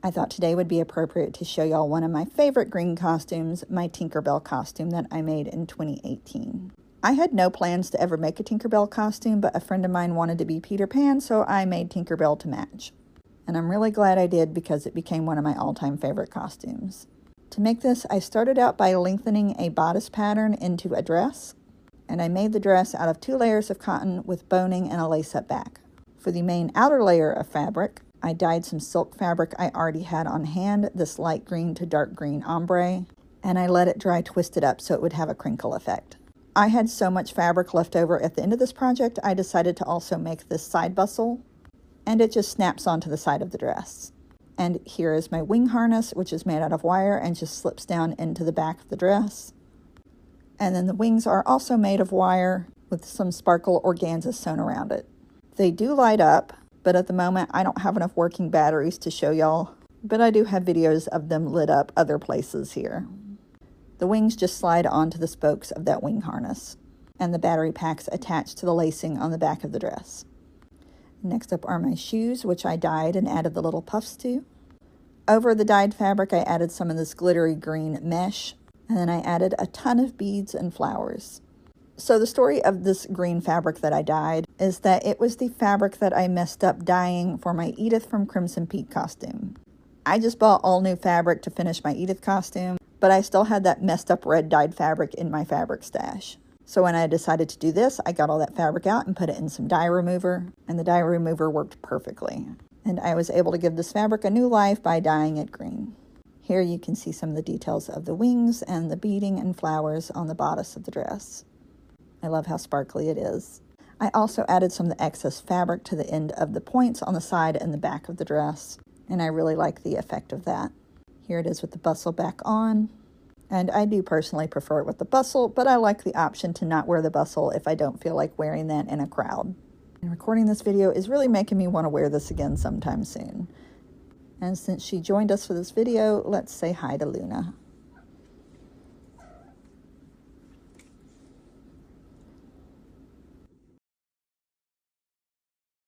I thought today would be appropriate to show y'all one of my favorite green costumes, my Tinkerbell costume that I made in 2018. I had no plans to ever make a Tinkerbell costume, but a friend of mine wanted to be Peter Pan, so I made Tinkerbell to match. And I'm really glad I did because it became one of my all-time favorite costumes. To make this, I started out by lengthening a bodice pattern into a dress, and I made the dress out of 2 layers of cotton with boning and a lace-up back. For the main outer layer of fabric, I dyed some silk fabric I already had on hand, this light green to dark green ombre, and I let it dry twisted up so it would have a crinkle effect. I had so much fabric left over at the end of this project, I decided to also make this side bustle, and it just snaps onto the side of the dress. And here is my wing harness, which is made out of wire and just slips down into the back of the dress. And then the wings are also made of wire with some sparkle organza sewn around it. They do light up, but at the moment I don't have enough working batteries to show y'all, but I do have videos of them lit up other places here. The wings just slide onto the spokes of that wing harness, and the battery packs attached to the lacing on the back of the dress. Next up are my shoes, which I dyed and added the little puffs to. Over the dyed fabric, I added some of this glittery green mesh, and then I added a ton of beads and flowers. So the story of this green fabric that I dyed is that it was the fabric that I messed up dyeing for my Edith from Crimson Peak costume. I just bought all new fabric to finish my Edith costume, but I still had that messed up red dyed fabric in my fabric stash. So when I decided to do this, I got all that fabric out and put it in some dye remover, and the dye remover worked perfectly. And I was able to give this fabric a new life by dyeing it green. Here you can see some of the details of the wings and the beading and flowers on the bodice of the dress. I love how sparkly it is. I also added some of the excess fabric to the end of the points on the side and the back of the dress, and I really like the effect of that. Here it is with the bustle back on, and I do personally prefer it with the bustle, but I like the option to not wear the bustle if I don't feel like wearing that in a crowd. And recording this video is really making me want to wear this again sometime soon. And since she joined us for this video, let's say hi to Luna.